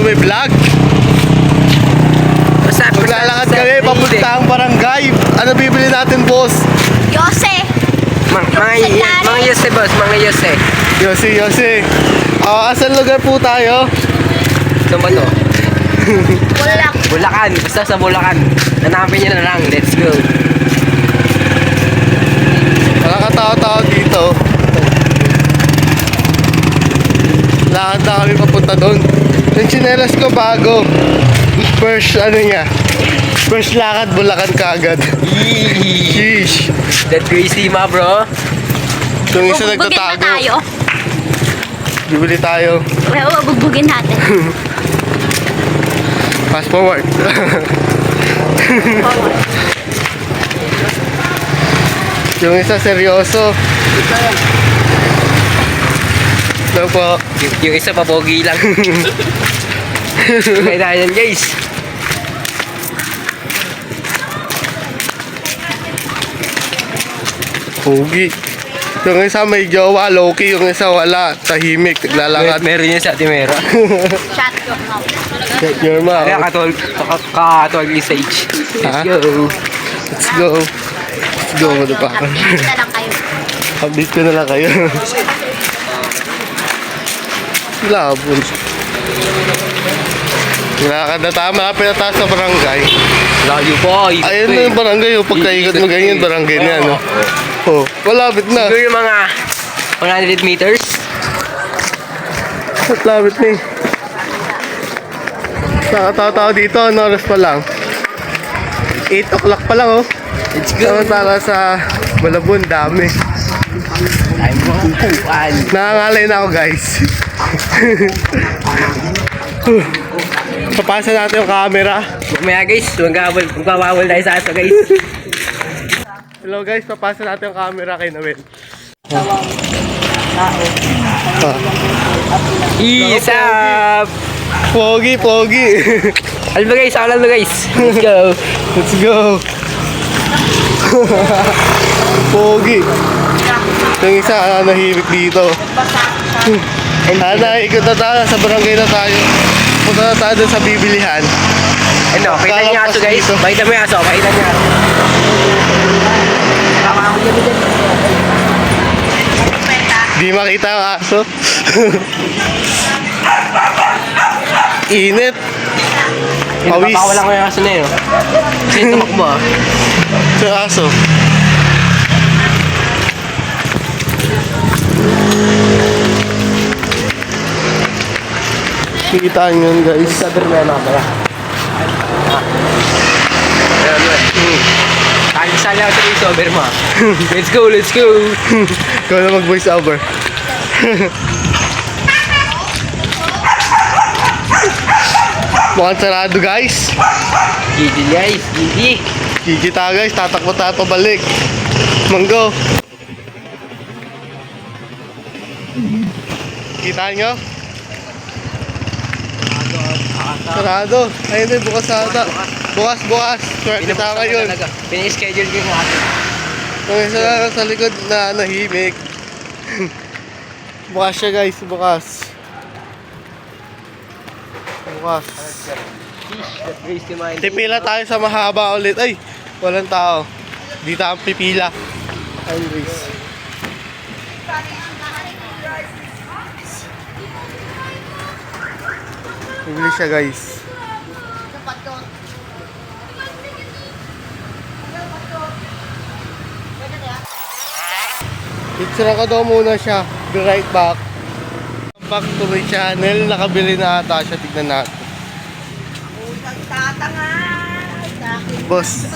Pinoy Vlog. Maglalakad kami papuntang barangay. Ano bibili natin, boss? Yose! Mga Yose, boss. Mga Yose. Yose. Asan lugar po tayo? Saan ba to? Wala. Bulacan. Basta sa Bulacan. Hanapin nyo na lang. Let's go. Nakakatawa-tawa dito. Lakad na kami papunta doon. Yung chinelas ko bago. First lakad, Bulacan kaagad. Sheesh. That crazy ma, bro. Yung isa Bugbugin na nagtatago. tayo. Bibili tayo. Well, bugbugin natin. Fast forward. Yung isa seryoso. Ito po. Yung isa papogi lang. Kaya yan, guys. Pogi. Yung isa may jowa, low-key. Yung isa wala, tahimik, naglalakad. Meron yun sa Timera. Shot your mouth. Check your mouth. Kaya ka-12 years age. Ha? Let's go. Let's go. Let's go, madapakan. Update na lang kayo. Update ko na lang kayo. Labon. Nilakad na tayo, malapit na tayo sa barangay. Layo po. Ayun na yung barangay, oh. Pagkaikot mo ganyan, barangay na yan, no? Oh, malapit na. Siguro yung mga 100 meters. Malapit na eh. Nakatawa-tawa dito, ano oras pa lang? 8 o'clock pa lang, oh. Let's go. Samantala sa Malabon, dami. I'm bukuan. Nangangalay na ako, guys. Papasa natin yung camera. Mamaya guys, magbawal tayo sa ato guys. Hello guys, papasa natin yung camera kay Noel. Isap! Pogi. Alam mo guys, alam mo guys. Let's go. Let's go. Pogi. Yung isa nahimik dito. Ikot na tayo, sa barangay na tayo. Punta na tayo dun sa bibilihan. Ano, pakita niyo aso guys. Pakita mo yung aso, pakita niyo aso. Di makita yung aso. Init. Pawis. Napakawalan ko yung aso na yun. Kasi tumakbo ah. Sa aso. Kikitaan yun guys. Sabi rin na pala. Sali ako sa voice over mo. Let's go. Ikaw na mag-voice over. Mukhang sarado guys. Gigi guys, gigi. Kikita guys, tatakbo tayo pabalik. Manggo. Kitaan nyo? Sarado. Ayun din, bukas ata. Bukas. Swerte tayo ngayon. Pina-schedule ko yung ato. Yung isa lang sa likod na nahimik. Bukas siya guys, bukas. Pipila tayo sa mahaba ulit. Ay, walang tao. Di tayo pipila. Anyways. Bibili siya guys. Picture ka daw muna siya. Be right back. Back to my channel. Nakabili na ata siya. Tignan natin. Boss.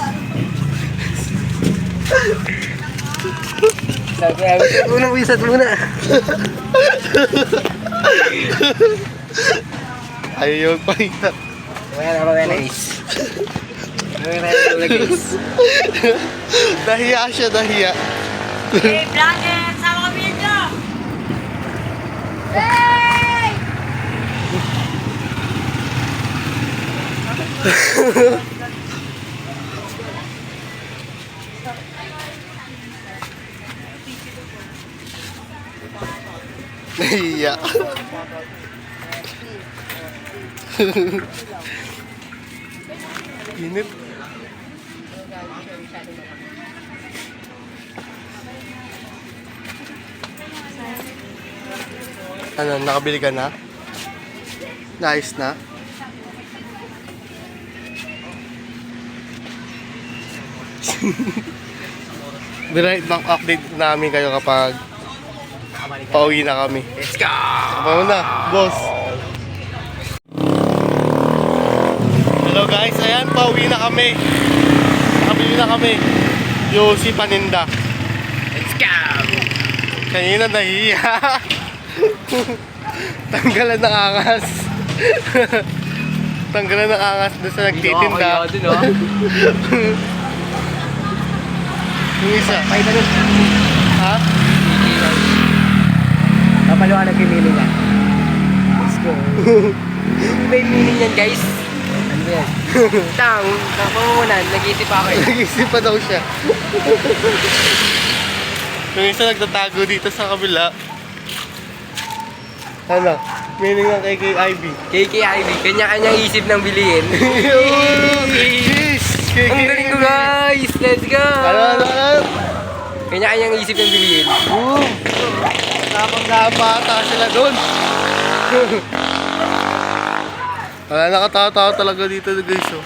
Wisat muna. Ayaw pa ita. Mamaya na guys. Dahiya siya, dahiya. Hey, vlogger! Sama kami dito! Hey! Nahiya. Init. Ano, nakabili ka na? Nice na? Right back update namin kayo kapag pauwi na kami. Let's go! Paano na, boss? Hello guys, ayan, pauwi na kami. Nakabili na kami. Yosi paninda. Let's go! Kanina nahiya. Tanggalan ng angas. Tanggalan ng angas doon sa nagtitinda. Dun, oh. Yung isa. Pakita nyo. Ha? Papaliwanag yung meaning yan. Let's go. May meaning yan, guys. Ano ba yan? Papamunan, nag-iisip ako eh. Nag-isip pa daw siya. Yung isa nagtatago dito sa kabila. Ano? Meaning ng KKIB. KKIB, kanya-kanyang isip ng bilihin. Jeez! Ang galing ko, guys! Let's go! Ano? Kanya-kanyang isip ng bilihin. Boom! Napang-napata sila doon. Wala, nakatawa-tawa talaga dito guys. Oh.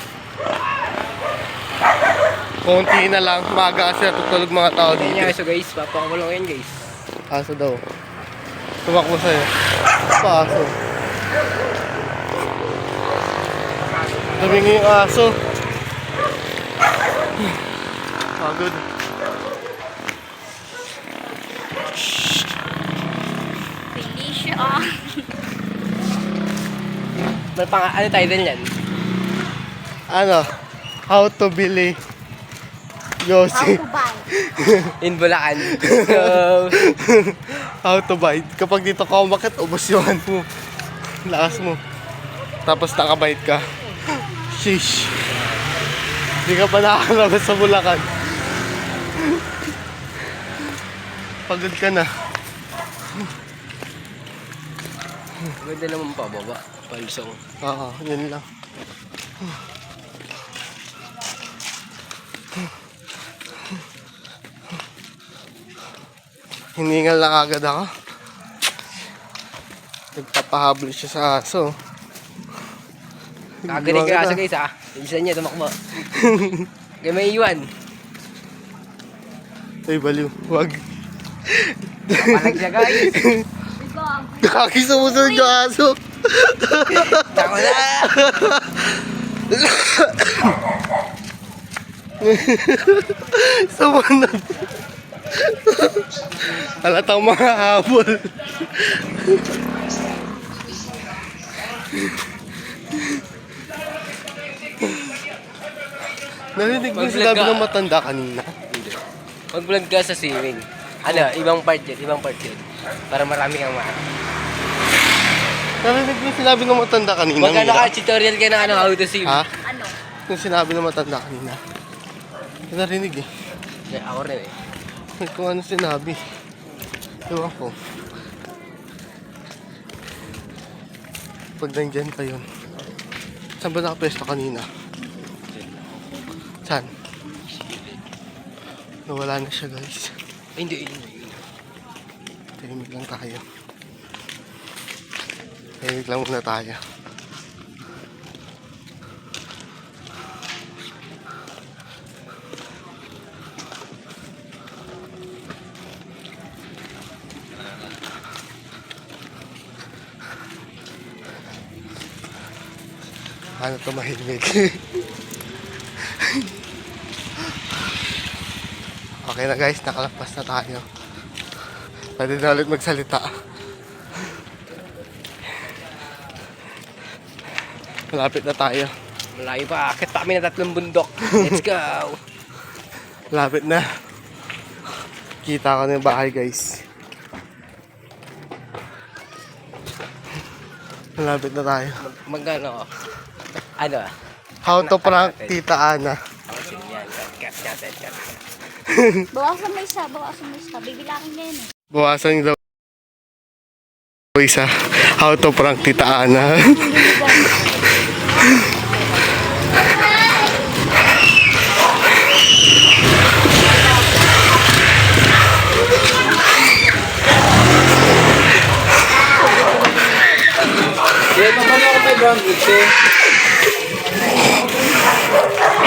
Konti na lang. Maga kasi natutulog mga tao dito. Kanya, so guys, papakulong yan, guys. Aso daw. Tumakbo sa'yo. Paso. Tumingin yung aso. Pagod. Felicia. May ano title yan? Ano? How to Billy Yosi. buy? In Bulacan. So, How to buy. Kapag dito ka umakit, ubos yung ano mo. Lakas mo. Tapos nakabite ka. Sheesh. Hindi ka pa nakakalabas sa Bulacan. Pagod ka na. ganda naman pa, baba. Palsong. Oo, yun lang. Hiningal na kagad ako. Nagpapahabol siya sa aso. Kagaling ka aso guys ha. Bilisan niya, tumakbo. Kaya may iwan. Ay, baliw. Huwag. Palag siya guys. Kaki sumusunod yung aso. Tako na! Sumunod. Halatang mga habol. Narinig mo yung sinabi ng matanda kanina? Hindi. Mag-vlog ka sa swimming. Ano, ibang part yun, ibang part yun. Para marami kang mahal. Narinig mo yung sinabi ng matanda kanina? Magkano Mira? ka, tutorial ka na ano, how to swim. Ha? Ano? Yung sinabi ng matanda kanina. Narinig eh. Ako rin eh. Kung ano sinabi. Ewan ko. Pag nandyan pa yun. Saan ba nakapesto kanina? Saan? Nawala na siya guys. Hindi, hindi. Tahimik lang tayo. Tahimik lang muna tayo. Ano tumahimik? Okay na guys, nakalagpas na tayo. Pwede na ulit magsalita. Malapit na tayo. Malayo pa, akit pa kami na 3 bundok. Let's go! Malapit na. Kita ko na yung bahay guys. Malapit na tayo. Magkano? Ano? How to prank Tita Ana. Ako sin yan. Cut. Bawasan mo isa. Bibilangin niya yun eh. Bawasan daw Isa, how to prank Tita Ana.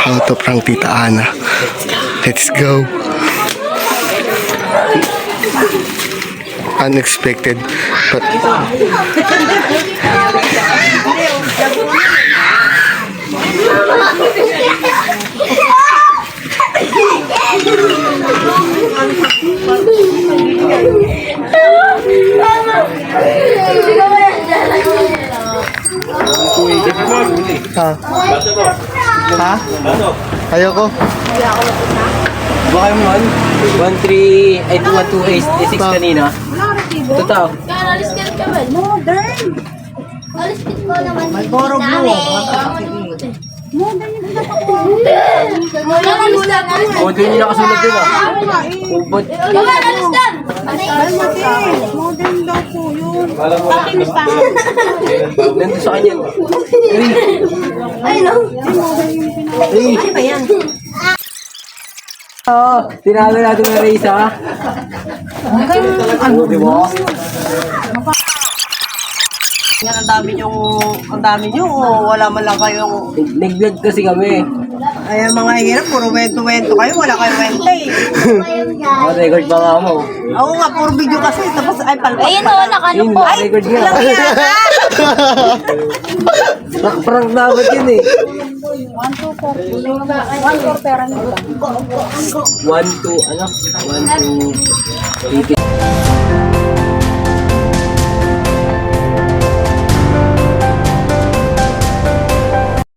How to prank Tita Ana. Let's go. Unexpected, but ha? Ha? Ayoko. Baka yung 1-3, ay 2-1-2-6 kanina. Totoo. Alis ka ka ba? Modern. Alis ka ko naman. May boro blue. Modern yung O, doon yung nakasunod din ah. Ubod. alis ka. Modern daw po yun. Pakinis pa. Nandun sa kanya. Ay, no. Ay, Ba yan? Oo, tinalo natin ng race ha. Ano, di ba? Yan, ang dami nyo, o wala man lang kayong, Nag-vlog kasi kami. ay mga hirap, puro wento-wento kayo, wala kayong wento eh. Record ba nga mo? Oo nga, puro video kasi, tapos ay palpak. Ayun o, nakano Yun, po. record nga. Prank dapat yun eh. 1-2, ano? 1-2,